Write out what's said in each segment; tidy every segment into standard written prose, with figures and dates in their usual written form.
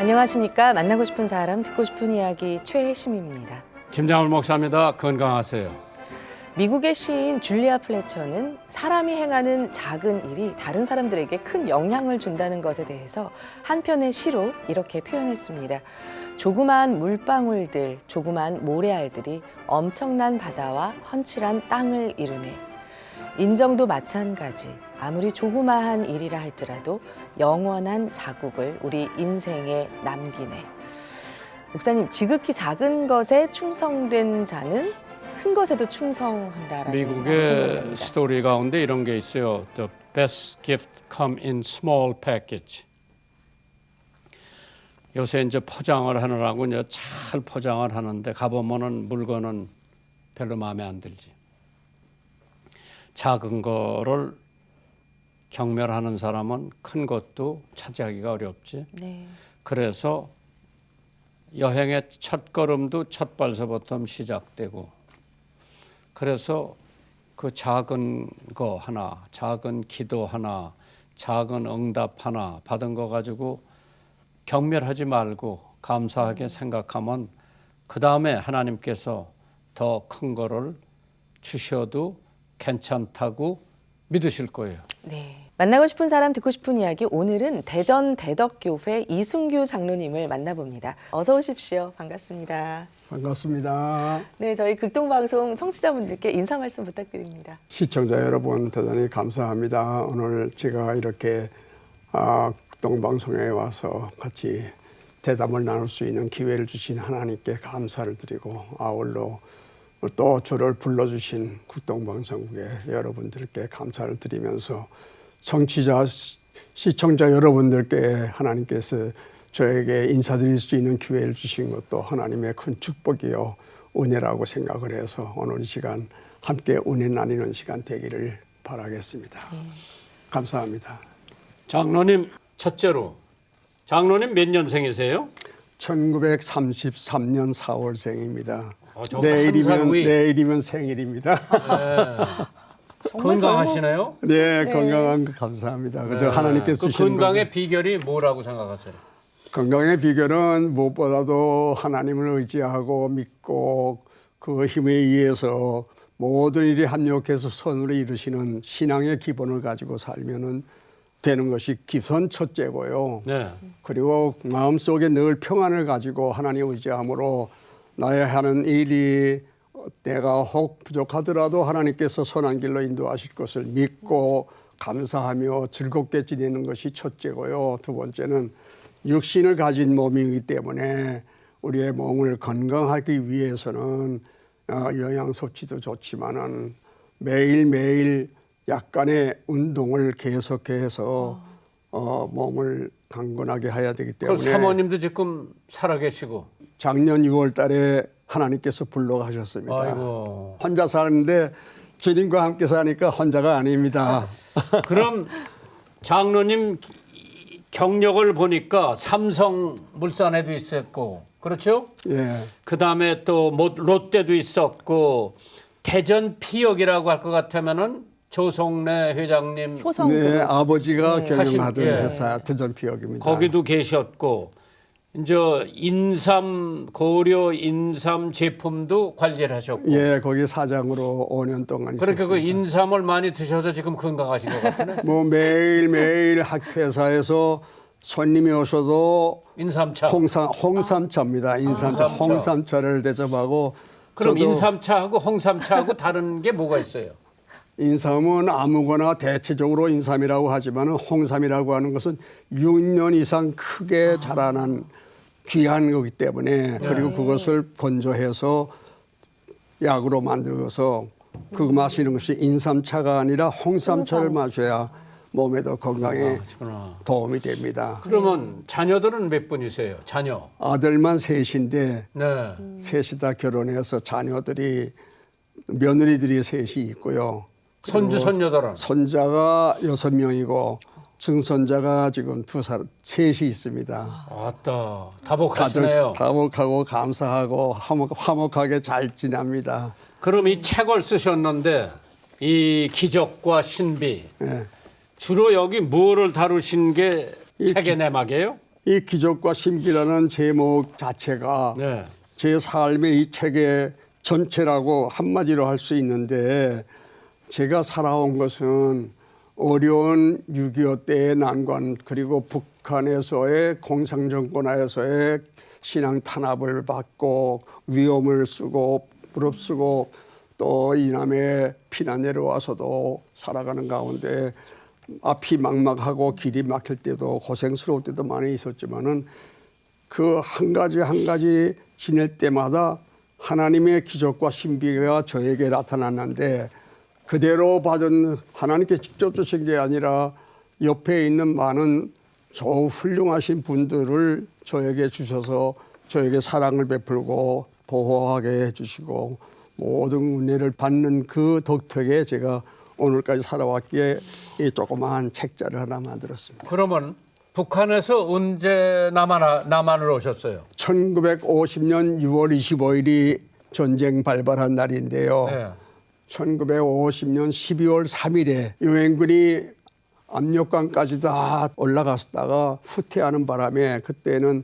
안녕하십니까. 만나고 싶은 사람, 듣고 싶은 이야기 최혜심입니다. 김장훈 목사입니다. 건강하세요. 미국의 시인 줄리아 플래처는 사람이 행하는 작은 일이 다른 사람들에게 큰 영향을 준다는 것에 대해서 한 편의 시로 이렇게 표현했습니다. 조그마한 물방울들, 조그마한 모래알들이 엄청난 바다와 헌칠한 땅을 이루네. 인정도 마찬가지. 아무리 조그마한 일이라 할지라도 영원한 자국을 우리 인생에 남기네. 목사님, 지극히 작은 것에 충성된 자는 큰 것에도 충성한다라는 미국의 스토리 가운데 이런 게 있어요. The best gift come in small package. 요새 이제 포장을 하느라고 이제 잘 포장을 하는데 가보면은 물건은 별로 마음에 안 들지. 작은 거를 경멸하는 사람은 큰 것도 차지하기가 어렵지. 네. 그래서 여행의 첫 걸음도 첫 발서부터 시작되고, 그래서 그 작은 거 하나, 작은 기도 하나, 작은 응답 하나 받은 거 가지고 경멸하지 말고 감사하게 생각하면 그 다음에 하나님께서 더 큰 거를 주셔도 괜찮다고 믿으실 거예요. 네. 만나고 싶은 사람, 듣고 싶은 이야기. 오늘은 대전 대덕교회 이순규 장로님을 만나봅니다. 어서 오십시오. 반갑습니다. 반갑습니다. 네, 저희 극동방송 청취자분들께 인사 말씀 부탁드립니다. 시청자 여러분 대단히 감사합니다. 오늘 제가 이렇게 극동방송에 와서 같이 대담을 나눌 수 있는 기회를 주신 하나님께 감사를 드리고, 아울러 또 저를 불러주신 극동방송국의 여러분들께 감사를 드리면서 청취자, 시청자 여러분들께 하나님께서 저에게 인사드릴 수 있는 기회를 주신 것도 하나님의 큰 축복이요 은혜라고 생각을 해서 오늘 이 시간 함께 은혜 나누는 시간 되기를 바라겠습니다. 감사합니다. 장로님, 첫째로 장로님 몇 년생이세요? 1933년 4월생입니다. 내일이면 내일이면 생일입니다. 건강하시네요? 네, 건강한 거 감사합니다. 그저 하나님께서 그 주신 건강의 비결이 뭐라고 생각하세요? 건강의 비결은 무엇보다도 하나님을 의지하고 믿고 그 힘에 의해서 모든 일이 합력해서 선으로 이루시는 신앙의 기본을 가지고 살면은 되는 것이 기선 첫째고요. 네. 그리고 마음속에 늘 평안을 가지고 하나님 의지함으로 나의 하는 일이 내가 혹 부족하더라도 하나님께서 선한 길로 인도하실 것을 믿고 감사하며 즐겁게 지내는 것이 첫째고요. 두 번째는 육신을 가진 몸이기 때문에 우리의 몸을 건강하기 위해서는 영양 섭취도 좋지만은 매일매일 약간의 운동을 계속해서 몸을 강건하게 해야 되기 때문에. 그럼 사모님도 지금 살아계시고. 작년 6월 달에 하나님께서 불러가셨습니다. 아이고. 혼자 사는데 주님과 함께 사니까 혼자가 아닙니다. 그럼 장로님 경력을 보니까 삼성물산에도 있었고, 그렇죠? 예. 그다음에 또 롯데도 있었고, 대전 피역이라고 할 것 같으면은 조성래 회장님 효성 네, 그룹. 아버지가 네. 경영하던 예. 회사 대전피역입니다. 거기도 계셨고, 이제 고려 인삼 제품도 관리를 하셨고. 예, 거기 사장으로 5년 동안 그렇게 있었습니다. 그 인삼을 많이 드셔서 지금 건강하신 것 같으네. 뭐 매일매일 학회사에서 손님이 오셔도 인삼차. 홍삼차입니다. 인삼차, 홍삼차. 홍삼차를 대접하고. 그럼 저도 인삼차하고 홍삼차하고 다른 게 뭐가 있어요? 인삼은 아무거나 대체적으로 인삼이라고 하지만 홍삼이라고 하는 것은 6년 이상 크게 자라난 귀한 거기 때문에, 그리고 그것을 건조해서 약으로 만들어서 그거 마시는 것이 인삼차가 아니라 홍삼차를 마셔야 몸에도 건강에 도움이 됩니다. 그러면 자녀들은 몇 분이세요? 자녀. 아들만 셋인데 네. 셋이 다 결혼해서 자녀들이 며느리들이 셋이 있고요. 손주 손녀들은 손자가 6명이고 증손자가 지금 셋이 있습니다. 아따 다복하시네요. 다복하고 감사하고 화목하게 잘 지냅니다. 그럼 이 책을 쓰셨는데 이 기적과 신비 예. 주로 여기 뭐를 다루신 게 책의 내막이에요? 이 기적과 신비라는 제목 자체가 네. 제 삶의 이 책의 전체라고 한마디로 할 수 있는데, 제가 살아온 것은 어려운 6.25 때의 난관, 그리고 북한에서의 공산정권하에서의 신앙 탄압을 받고 위험을 쓰고 무릅쓰고 또 이남에 피난 내려와서도 살아가는 가운데 앞이 막막하고 길이 막힐 때도 고생스러울 때도 많이 있었지만은 그 한 가지 한 가지 지낼 때마다 하나님의 기적과 신비가 저에게 나타났는데, 그대로 받은, 하나님께 직접 주신 게 아니라 옆에 있는 많은 저 훌륭하신 분들을 저에게 주셔서 저에게 사랑을 베풀고 보호하게 해주시고 모든 은혜를 받는 그 덕택에 제가 오늘까지 살아왔기에 이 조그마한 책자를 하나 만들었습니다. 그러면 북한에서 언제 남한을 오셨어요? 1950년 6월 25일이 전쟁 발발한 날인데요. 네. 1950년 12월 3일에 유엔군이 압력강까지 다 올라갔다가 후퇴하는 바람에, 그때는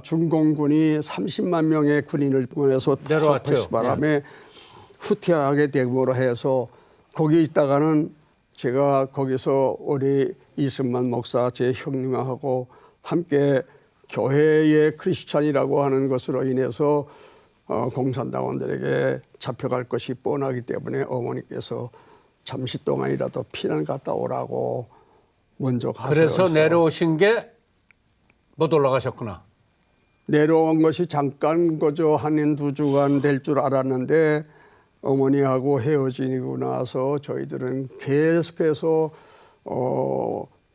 중공군이 30만 명의 군인을 보내서 내려왔죠. 바람에 후퇴하게 됨으로 해서 거기 있다가는 제가 거기서 우리 이승만 목사 제 형님하고 함께 교회의 크리스찬이라고 하는 것으로 인해서 공산당원들에게 잡혀갈 것이 뻔하기 때문에 어머니께서 잠시 동안이라도 피난 갔다 오라고 먼저 가서, 그래서 내려오신 게 못 올라가셨구나. 내려온 것이 잠깐 거저 한 두 주간 될 줄 알았는데 어머니하고 헤어지고 나서 저희들은 계속해서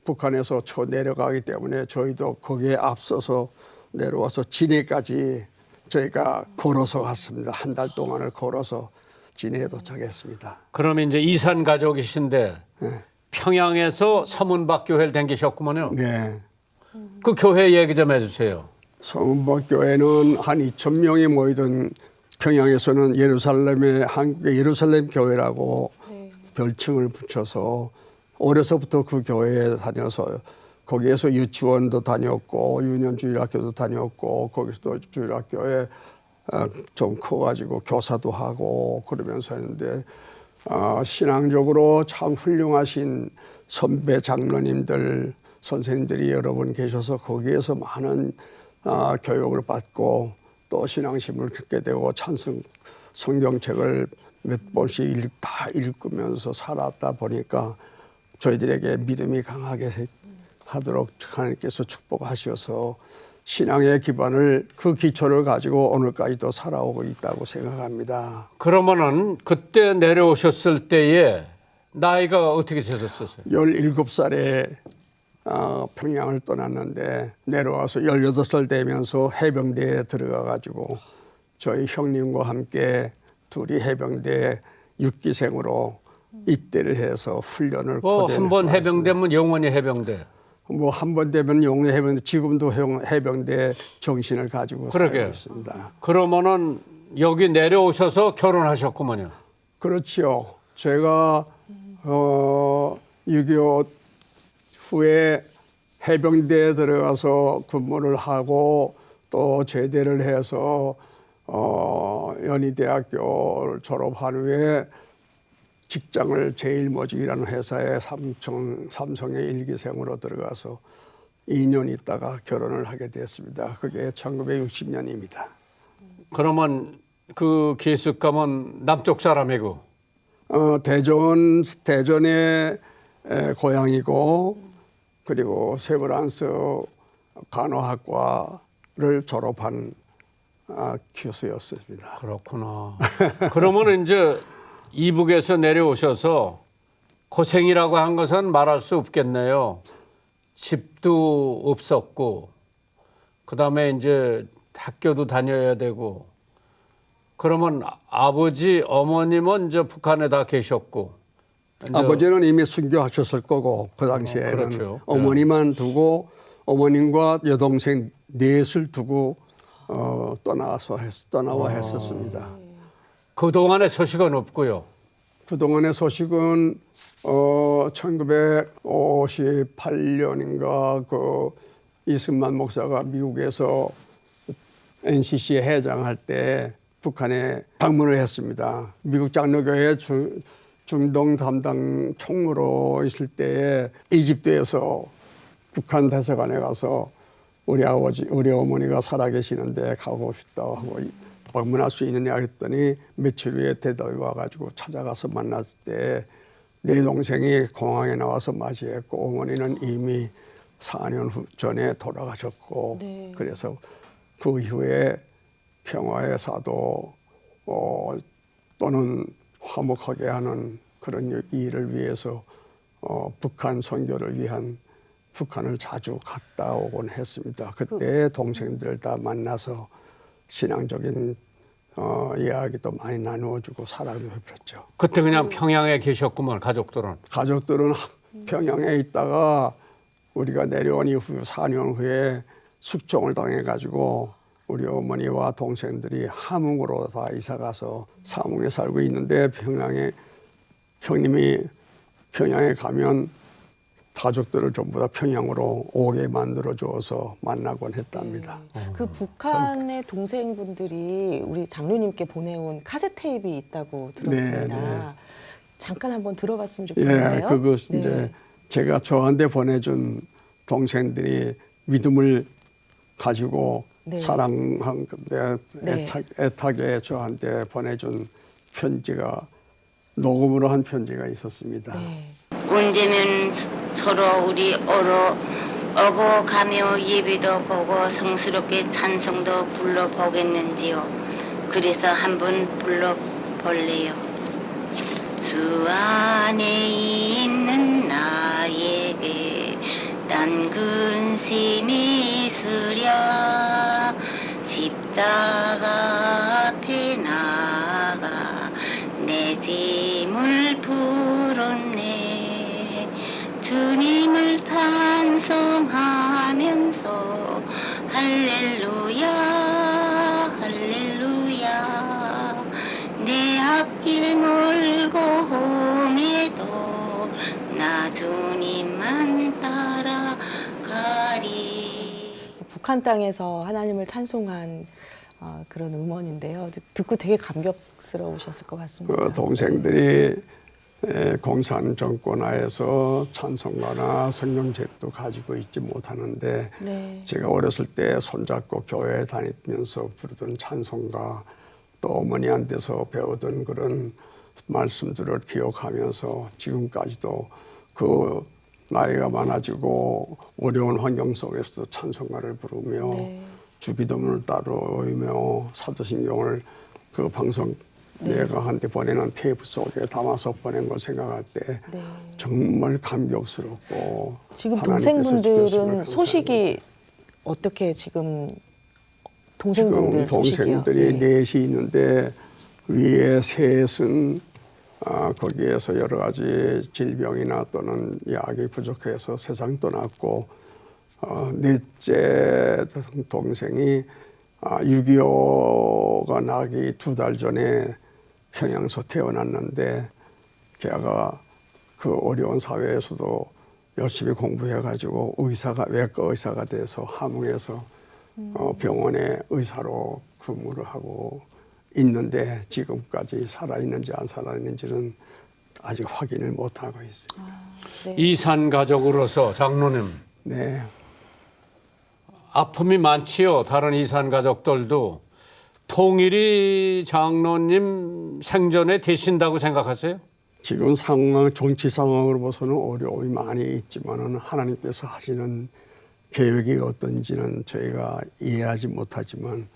북한에서 내려가기 때문에 저희도 거기에 앞서서 내려와서 진해까지 저희가 걸어서 갔습니다. 한 달 동안을 걸어서 진해에 도착했습니다. 그럼 이제 이산 가족이신데 네. 평양에서 서문박 교회를 다니셨구먼요. 네. 그 교회 얘기 좀 해주세요. 서문박 교회는 한 2,000명이 모이던, 평양에서는 예루살렘의 한국의 예루살렘 교회라고 별칭을 붙여서 어려서부터 그 교회에 다녀서 거기에서 유치원도 다녔고 유년주일학교도 다녔고 거기서도 주일학교에 좀 커가지고 교사도 하고 그러면서 했는데, 신앙적으로 참 훌륭하신 선배 장로님들 선생님들이 여러 분 계셔서 거기에서 많은 교육을 받고 또 신앙심을 갖게 되고 찬송 성경책을 몇 번씩 다 읽으면서 살았다 보니까 저희들에게 믿음이 강하게 하도록 하나님께서 축복하셔서 신앙의 기반을, 그 기초를 가지고 오늘까지도 살아오고 있다고 생각합니다. 그러면은 그때 내려오셨을 때에 나이가 어떻게 되셨어요? 17살에 평양을 떠났는데 내려와서 18살 되면서 해병대에 들어가 가지고 저희 형님과 함께 둘이 해병대 6기생으로 입대를 해서 훈련을 한 번 해병대면 영원히 해병대. 뭐 한 번 되면 영원히 해병대, 지금도 해병대 정신을 가지고 살고 있습니다. 그러면은 여기 내려오셔서 결혼하셨구먼요. 그렇지요. 제가 6.25 후에 해병대에 들어가서 근무를 하고 또 제대를 해서 연희대학교를 졸업한 후에 직장을 제일모직이라는 회사에 삼성의 일기생으로 들어가서 2년 있다가 결혼을 하게 됐습니다. 그게 1960년입니다. 그러면 그 기숙감은 남쪽 사람이고? 대전의 고향이고, 그리고 세브란스 간호학과를 졸업한 교수였습니다. 그렇구나. 그러면 이제 이북에서 내려오셔서 고생이라고 한 것은 말할 수 없겠네요. 집도 없었고, 그다음에 이제 학교도 다녀야 되고. 그러면 아버지, 어머님은 이제 북한에 다 계셨고. 아버지는 이미 순교하셨을 거고 그 당시에는 그렇죠. 어머니만 두고, 어머님과 여동생 넷을 두고 떠나와 했었습니다. 그 동안의 소식은 없고요. 그동안의 소식은 1958년인가 그 이승만 목사가 미국에서 NCC 회장할 때 북한에 방문을 했습니다. 미국 장로교회 중동 담당 총무로 있을 때에 이집트에서 북한 대사관에 가서 우리 아버지, 우리 어머니가 살아계시는데 가고 싶다고 하고 방문할 수 있느냐 했더니 며칠 후에 대답이 와가지고 찾아가서 만났을 때 내 동생이 공항에 나와서 맞이했고 어머니는 이미 4년 전에 돌아가셨고 네. 그래서 그 이후에 평화의 사도 또는 화목하게 하는 그런 일을 위해서 북한 선교를 위한 북한을 자주 갔다 오곤 했습니다. 그때 동생들 다 만나서 신앙적인 이야기도 많이 나누어주고 사랑도 베풀었죠. 그때 그냥 평양에 계셨구먼 가족들은. 가족들은 평양에 있다가 우리가 내려온 이후 4년 후에 숙종을 당해가지고 우리 어머니와 동생들이 함흥으로 다 이사가서 사몽에 살고 있는데 형님이 평양에 가면 가족들을 전부 다 평양으로 오게 만들어줘서 만나곤 했답니다. 그 북한의 동생분들이 우리 장로님께 보내온 카세트 테이프가 있다고 들었습니다. 네. 잠깐 한번 들어봤으면 좋겠는데요. 예, 그거 네. 이제 제가 저한테 보내준 동생들이 믿음을 가지고 네. 사랑한 건데 네. 애타게 저한테 보내준 편지가 녹음으로 한 편지가 있었습니다. 네. 언제면 서로 우리 어고 가며 예배도 보고 성스럽게 찬송도 불러보겠는지요. 그래서 한번 불러볼래요. 주 안에 있는 나에게 난 근심이 있으랴. 십자가 앞에 나가 내 짐을 풀었네. 주님을 찬송하면서 할렐루야 할렐루야. 내 앞길 멀고 험해도 나 주님만 따라가리. 북한 땅에서 하나님을 찬송한 그런 음원인데요. 듣고 되게 감격스러우셨을 것 같습니다. 그 동생들이 공산 정권 하에서 찬송가나 성경책도 가지고 있지 못하는데 네. 제가 어렸을 때 손잡고 교회에 다니면서 부르던 찬송가 또 어머니한테서 배우던 그런 말씀들을 기억하면서 지금까지도 그 나이가 많아지고 어려운 환경 속에서도 찬송가를 부르며 네. 주기도문을 따르며 사도신경을 그 방송 네. 내가 한테 보내는 테이프 속에 담아서 보낸 걸 생각할 때 네. 정말 감격스럽고 지금 하나님께서 동생분들은 지켰음을 소식이 어떻게 지금 동생분들 지금 소식이요? 동생들이 네. 넷이 있는데 위에 셋은 거기에서 여러 가지 질병이나 또는 약이 부족해서 세상 떠났고 넷째 동생이 6.25가 나기 2달 전에 평양에서 태어났는데 걔가 그 어려운 사회에서도 열심히 공부해가지고 외과 의사가 돼서 함흥에서 병원에 의사로 근무를 하고 있는데 지금까지 살아있는지 안 살아있는지는 아직 확인을 못하고 있습니다. 네. 이산 가족으로서 장로님 네. 아픔이 많지요. 다른 이산 가족들도 통일이 장로님 생전에 되신다고 생각하세요? 지금 상황, 정치 상황으로 봐서는 어려움이 많이 있지만은 하나님께서 하시는 계획이 어떤지는 저희가 이해하지 못하지만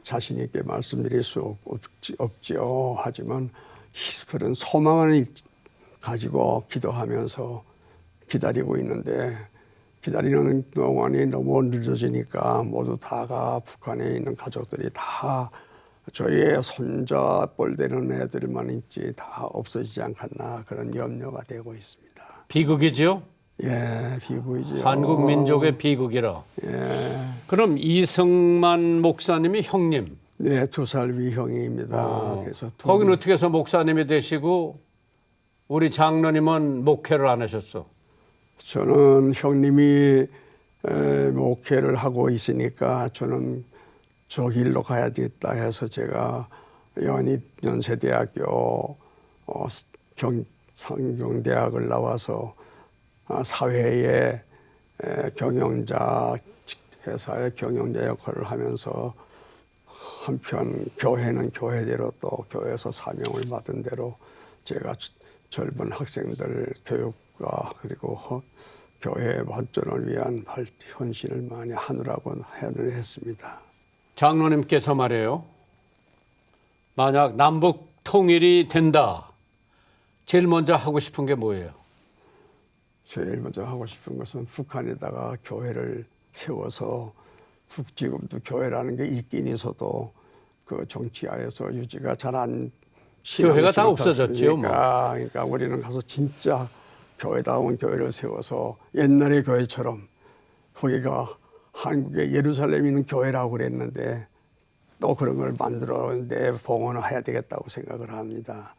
자신 있게 말씀드릴 수 없지요. 하지만 그런 소망을 가지고 기도하면서 기다리고 있는데 기다리는 동안이 너무 늦어지니까 모두 다가 북한에 있는 가족들이 다 저희의 손자 뻘 되는 애들만 있지 다 없어지지 않겠나 그런 염려가 되고 있습니다. 비극이죠? 예, 비극이죠. 한국 민족의 비극이라. 예. 그럼 이승만 목사님이 형님. 네, 2살 위형입니다. 그래서 거기는 어떻게 해서 목사님이 되시고 우리 장로님은 목회를 안 하셨어? 저는 형님이 목회를 하고 있으니까 저는 저 길로 가야 되겠다 해서 제가 연세대학교 상경대학을 나와서 사회의 경영자, 회사의 경영자 역할을 하면서 한편 교회는 교회대로 또 교회에서 사명을 받은 대로 제가 젊은 학생들 교육과 그리고 교회 발전을 위한 헌신을 많이 하느라고 해를 했습니다. 장로님께서 말해요. 만약 남북 통일이 된다. 제일 먼저 하고 싶은 게 뭐예요? 제일 먼저 하고 싶은 것은 북한에다가 교회를 세워서 지금도 교회라는 게 있긴 있어도 그 정치하에서 유지가 잘 안 교회가 다 없어졌지요. 뭐. 그러니까 우리는 가서 진짜 교회다운 교회를 세워서 옛날의 교회처럼 거기가 한국의 예루살렘 있는 교회라고 그랬는데 또 그런 걸 만들었는데 봉헌을 해야 되겠다고 생각을 합니다.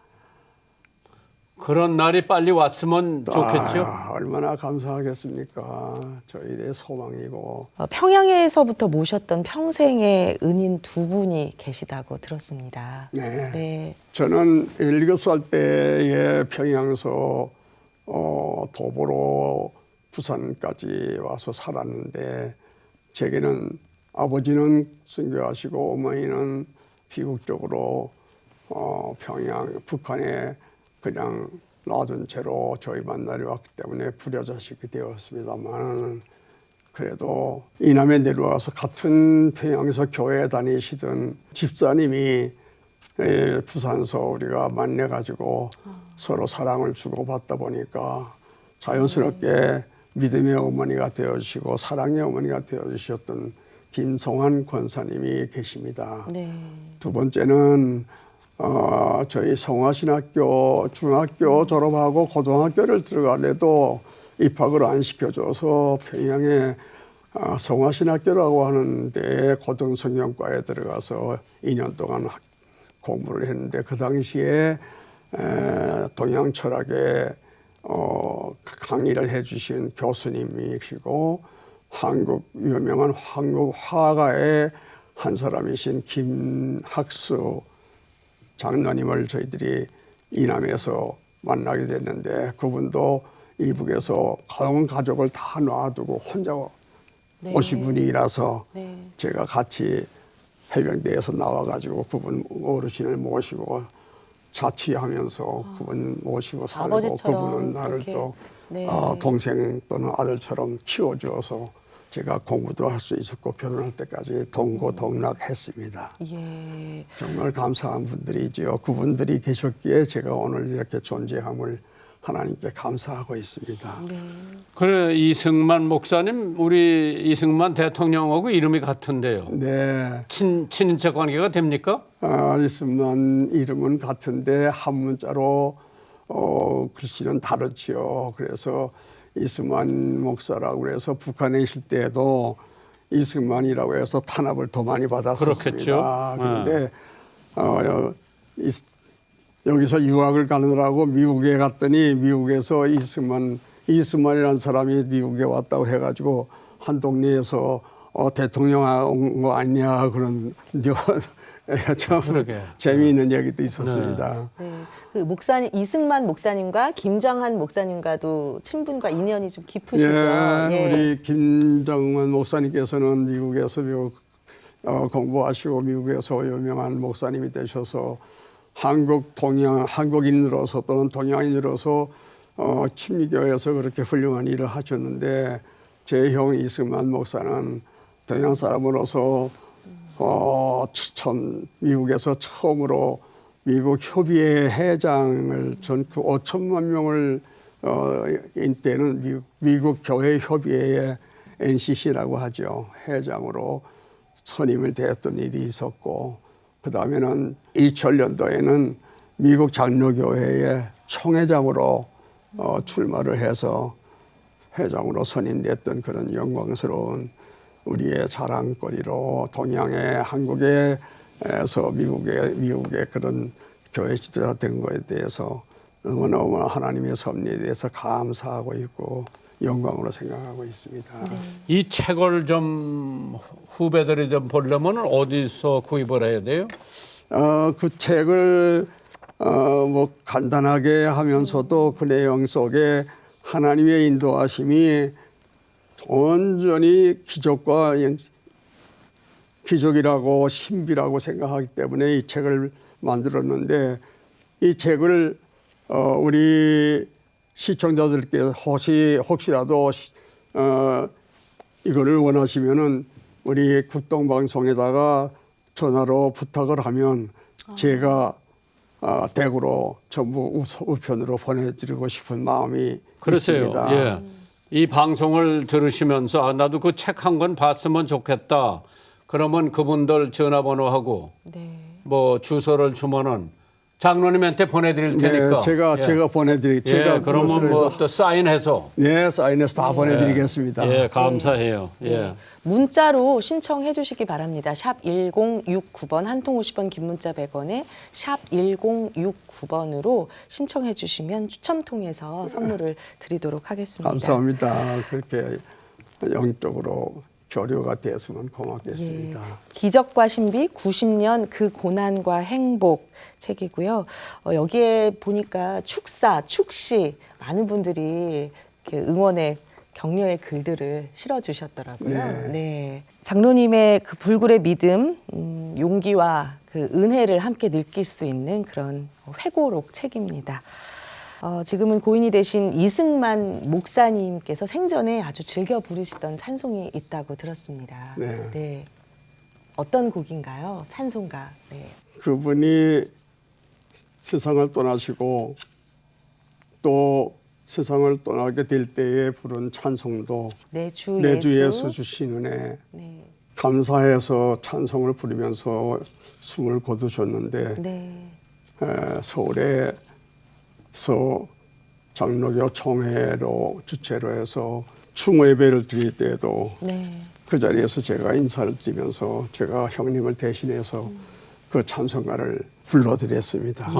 그런 날이 빨리 왔으면 좋겠죠. 얼마나 감사하겠습니까. 저희의 소망이고. 평양에서부터 모셨던 평생의 은인 두 분이 계시다고 들었습니다. 네. 네. 저는 17살 때에 평양에서 도보로 부산까지 와서 살았는데 제게는 아버지는 순교하시고 어머니는 비극적으로 평양 북한에 그냥 놔둔 채로 저희만 내려왔기 때문에 불효자식이 되었습니다만 그래도 이남에 내려와서 같은 평양에서 교회 다니시던 집사님이 부산서 우리가 만나가지고 서로 사랑을 주고받다 보니까 자연스럽게 믿음의 어머니가 되어주시고 사랑의 어머니가 되어주셨던 김성환 권사님이 계십니다. 네. 두 번째는 저희 성화신학교 중학교 졸업하고 고등학교를 들어가려도 입학을 안 시켜줘서 평양에 성화신학교라고 하는데 고등성경과에 들어가서 2년 동안 공부를 했는데 그 당시에 동양철학에 강의를 해주신 교수님이시고 유명한 한국 화가의 한 사람이신 김학수 장로님을 저희들이 이남에서 만나게 됐는데 그분도 이북에서 온 가족을 다 놔두고 혼자 네. 오신 분이라서 네. 제가 같이 해병대에서 나와가지고 그분 어르신을 모시고 자취하면서 그분 모시고 살고 아버지처럼 그분은 나를 그렇게. 또 네. 동생 또는 아들처럼 키워주어서 제가 공부도 할 수 있었고 결혼할 때까지 동고동락했습니다. 예. 정말 감사한 분들이지요. 그분들이 계셨기에 제가 오늘 이렇게 존재함을 하나님께 감사하고 있습니다. 네. 그래 이승만 목사님 우리 이승만 대통령하고 이름이 같은데요. 네. 친인척 관계가 됩니까? 이승만 이름은 같은데 한 문자로 글씨는 다르지요. 그래서 이승만 목사라고 그래서 북한에 있을 때에도 이승만이라고 해서 탄압을 더 많이 받았었습니다. 그렇겠죠. 그런데 여기서 유학을 가느라고 미국에 갔더니 미국에서 이승만이라는 사람이 미국에 왔다고 해가지고 한 동네에서 대통령 온 거 아니냐 그런 참 재미있는 얘기도 있었습니다. 네. 그 목사님 이승만 목사님과 김정한 목사님과도 친분과 인연이 좀 깊으시죠. 예. 우리 김정은 목사님께서는 미국에서 공부하시고 미국에서 유명한 목사님이 되셔서 한국인으로서 또는 동양인으로서 친미교회에서 그렇게 훌륭한 일을 하셨는데 제 형 이승만 목사는 동양 사람으로서 미국에서 처음으로 미국 협의회 회장을 전국 5천만 명을 인때는 미국 교회 협의회의 NCC라고 하죠. 회장으로 선임을 되었던 일이 있었고 그 다음에는 2000년도에는 미국 장로교회의 총회장으로 출마를 해서 회장으로 선임됐던 그런 영광스러운 우리의 자랑거리로 동양의 한국에서 미국의 그런 교회 지도자 된 것에 대해서 너무너무 하나님의 섭리에 대해서 감사하고 있고 영광으로 생각하고 있습니다. 이 책을 좀 후배들이 좀 보려면 어디서 구입을 해야 돼요? 그 책을 뭐 간단하게 하면서도 그 내용 속에 하나님의 인도하심이 온전히 기적이라고 신비라고 생각하기 때문에 이 책을 만들었는데, 이 책을 우리 시청자들께 혹시라도 이거를 원하시면은 우리 국동방송에다가 전화로 부탁을 하면 제가 댁으로 전부 우편으로 보내드리고 싶은 마음이 그러세요. 있습니다. 예. 이 방송을 들으시면서 나도 그 책 한 권 봤으면 좋겠다. 그러면 그분들 전화번호하고 네. 뭐 주소를 주면은 장로님한테 보내드릴 테니까. 네, 제가 보내드릴게요. 예, 그러면 뭐 또 사인해서. 네, 사인해서 다 보내드리겠습니다. 예, 감사해요. 예. 네. 문자로 신청해 주시기 바랍니다. 샵 1069번, 한 통 50원, 긴 문자 100원에 샵 1069번으로 신청해 주시면 추첨 통해서 선물을 드리도록 하겠습니다. 감사합니다. 그렇게 영적으로 교류가 되었으면 고맙겠습니다. 예. 기적과 신비 90년 그 고난과 행복 책이고요. 여기에 보니까 축시 많은 분들이 이렇게 응원의 격려의 글들을 실어주셨더라고요. 네. 장로님의 그 불굴의 믿음, 용기와 그 은혜를 함께 느낄 수 있는 그런 회고록 책입니다. 지금은 고인이 되신 이승만 목사님께서 생전에 아주 즐겨 부르시던 찬송이 있다고 들었습니다. 네. 네. 어떤 곡인가요? 찬송가. 네. 그분이 세상을 떠나시고 또 세상을 떠나게 될 때에 부른 찬송도 내 주 예수 주신 은혜, 네. 감사해서 찬송을 부르면서 숨을 거두셨는데, 네. 서울에서 장로교 총회로 주최로 해서 추모 예배를 드릴 때에도 네. 그 자리에서 제가 인사를 드리면서 제가 형님을 대신해서 그 찬송가를 불러드렸습니다.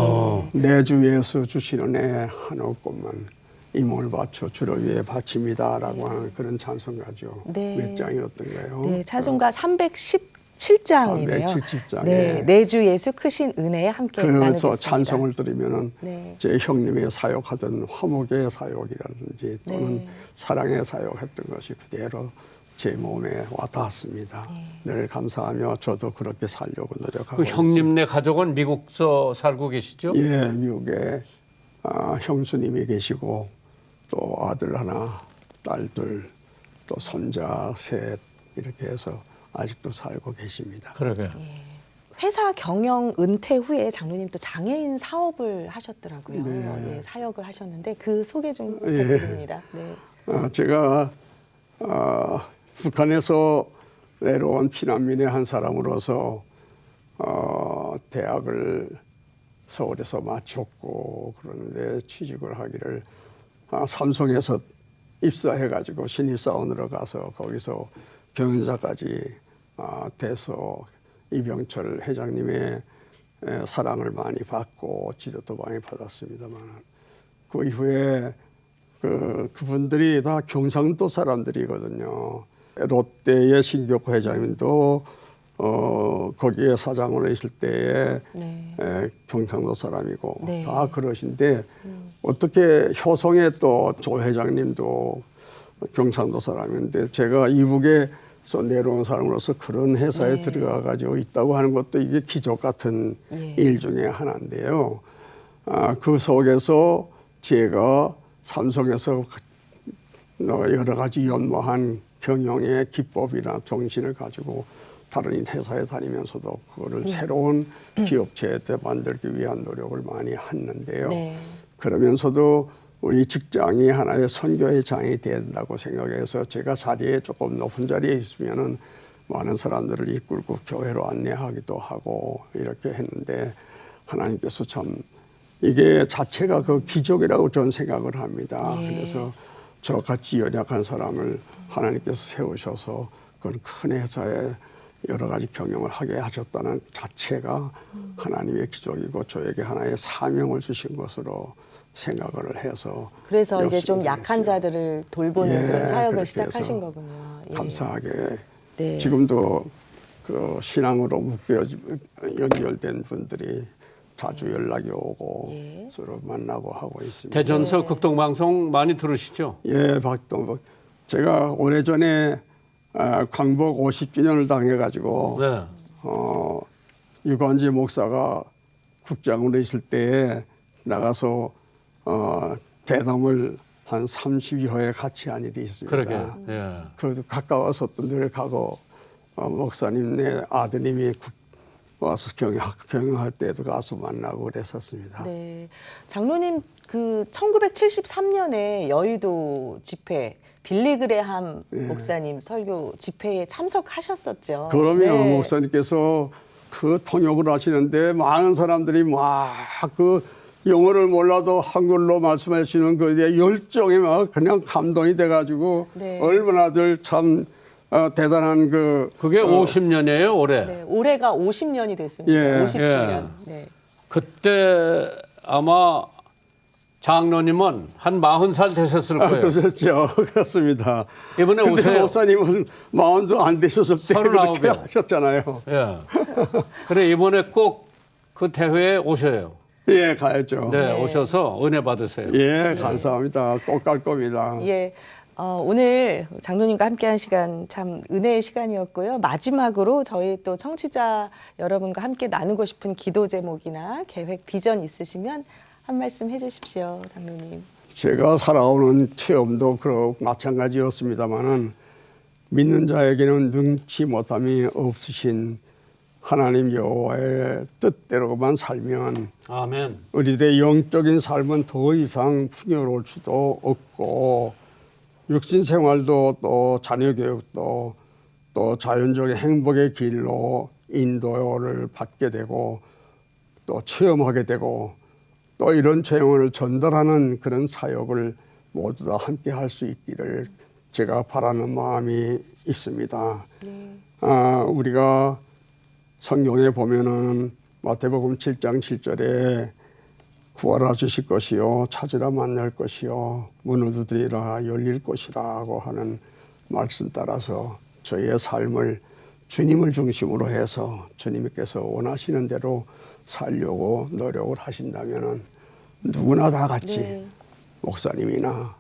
내 주 예수 주신 은혜 한 옷것만 이 몸을 바쳐 주를 위해 바칩니다라고 하는 그런 찬송가죠. 네. 몇 장이었던가요? 네, 찬송가 317장이네요. 317장에. 네, 내 주 예수 크신 은혜에 함께 그래서 나누겠습니다. 찬송을 들으면은 네. 제 형님의 사역하던 화목의 사역이라든지 또는 네. 사랑의 사역했던 것이 그대로 제 몸에 와닿았습니다. 늘 감사하며 저도 그렇게 살려고 노력하고 그 있습니다. 형님네 가족은 미국서 살고 계시죠? 예, 미국에 형수님이 계시고 또 아들 하나, 딸 둘, 또 손자 셋 이렇게 해서 아직도 살고 계십니다. 그러게요. 회사 경영 은퇴 후에 장로님 또 장애인 사업을 하셨더라고요. 네. 예, 사역을 하셨는데 그 소개 좀 부탁드립니다. 네. 제가 북한에서 내려온 피난민의 한 사람으로서 대학을 서울에서 마쳤고 그러는데 취직을 하기를 삼성에서 입사해가지고 신입사원으로 가서 거기서 경영자까지 돼서 이병철 회장님의 사랑을 많이 받고 지도도 많이 받았습니다만 그 이후에 그분들이 다 경상도 사람들이거든요. 롯데의 신격호 회장님도 거기에 사장으로 있을 때에 네. 경상도 사람이고 네. 다 그러신데 어떻게 효성의 또 조 회장님도 경상도 사람인데 제가 이북에서 내려온 사람으로서 그런 회사에 들어가 가지고 있다고 하는 것도 이게 기적 같은 일 중에 하나인데요. 그 속에서 제가 삼성에서 여러 가지 연모한 경영의 기법이나 정신을 가지고 다른 회사에 다니면서도 그거를 새로운 기업체에 만들기 위한 노력을 많이 했는데요. 네. 그러면서도 우리 직장이 하나의 선교의 장이 된다고 생각해서 제가 자리에 조금 높은 자리에 있으면은 많은 사람들을 이끌고 교회로 안내하기도 하고 이렇게 했는데 하나님께서 참 이게 자체가 그 기적이라고 저는 생각을 합니다. 그래서 저같이 연약한 사람을 하나님께서 세우셔서 그런 큰 회사에 여러 가지 경영을 하게 하셨다는 자체가 하나님의 기적이고 저에게 하나의 사명을 주신 것으로 생각을 해서 그래서 이제 좀 열심히 약한 했어요. 자들을 돌보는 예, 그런 사역을 그렇게 시작하신 해서 거군요. 예. 감사하게 네. 지금도 그 신앙으로 연결된 분들이 자주 연락이 오고 예. 서로 만나고 하고 있습니다. 대전서 극동방송 많이 들으시죠? 예, 박동복. 제가 오래전에 광복 50주년을 당해가지고 네. 유관지 목사가 국장으로 있을 때에 나가서 대담을 한 30여 회 같이 한 일이 있습니다. 그러게. 예. 그래도 가까워서 또 늘 가고 목사님 내 아드님이 와서 경영할 때도 가서 만나고 그랬었습니다. 네. 장로님 그 1973년에 여의도 집회 빌리그레함 목사님 설교 집회에 참석하셨었죠. 그러면 네. 목사님께서 그 통역을 하시는데 많은 사람들이 막 그 영어를 몰라도 한글로 말씀하시는 그 열정이 막 그냥 감동이 돼가지고 네. 얼마나들 참 대단한 그게 50년이에요, 올해. 네, 올해가 50년이 됐습니다. 예. 50주년. 네. 그때 아마 장로님은 한 40살 되셨을 거예요. 그렇죠. 그렇습니다. 이번에 근데 오세요. 목사님은 마흔도 안 되셨을 때 그렇게 39이요. 하셨잖아요. 예. 그래 이번에 꼭 그 대회에 오셔요. 예, 가야죠. 네, 오셔서 은혜 받으세요. 예, 감사합니다. 꼭 갈 겁니다. 예. 오늘 장로님과 함께한 시간 참 은혜의 시간이었고요. 마지막으로 저희 또 청취자 여러분과 함께 나누고 싶은 기도 제목이나 계획, 비전 있으시면 한 말씀 해주십시오, 장로님. 제가 살아오는 체험도 마찬가지였습니다만은 믿는 자에게는 능치 못함이 없으신 하나님 여호와의 뜻대로만 살면 아멘. 우리들의 영적인 삶은 더 이상 풍요로울 수도 없고 육신 생활도 또 자녀 교육도 또 자연적인 행복의 길로 인도를 받게 되고 또 체험하게 되고 또 이런 체험을 전달하는 그런 사역을 모두 다 함께 할 수 있기를 제가 바라는 마음이 있습니다. 우리가 성경에 보면은 마태복음 7장 7절에 구하라 주실 것이요 찾으라 만날 것이요 문을 두드리라 열릴 것이라고 하는 말씀 따라서 저희의 삶을 주님을 중심으로 해서 주님께서 원하시는 대로 살려고 노력을 하신다면은 누구나 다 같이 목사님이나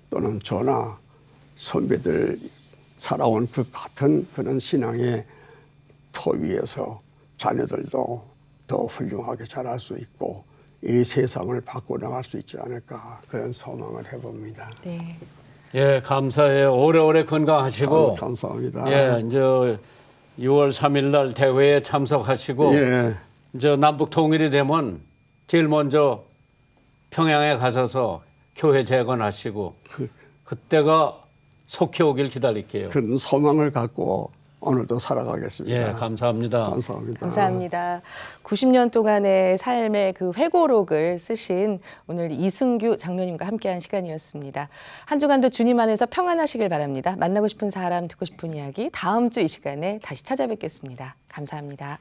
또는 저나 선배들 살아온 그 같은 그런 신앙의 터 위에서 자녀들도 더 훌륭하게 자랄 수 있고 이 세상을 바꿔나갈 수 있지 않을까 그런 소망을 해봅니다. 네. 예, 감사해요. 오래오래 건강하시고. 감사합니다. 예, 이제 6월 3일 날 대회에 참석하시고 예. 이제 남북 통일이 되면 제일 먼저 평양에 가셔서 교회 재건하시고 그때가 속히 오길 기다릴게요. 그런 소망을 갖고 오늘도 살아가겠습니다. 예, 감사합니다. 감사합니다. 감사합니다. 90년 동안의 삶의 그 회고록을 쓰신 오늘 이승규 장로님과 함께한 시간이었습니다. 한 주간도 주님 안에서 평안하시길 바랍니다. 만나고 싶은 사람, 듣고 싶은 이야기 다음 주 이 시간에 다시 찾아뵙겠습니다. 감사합니다.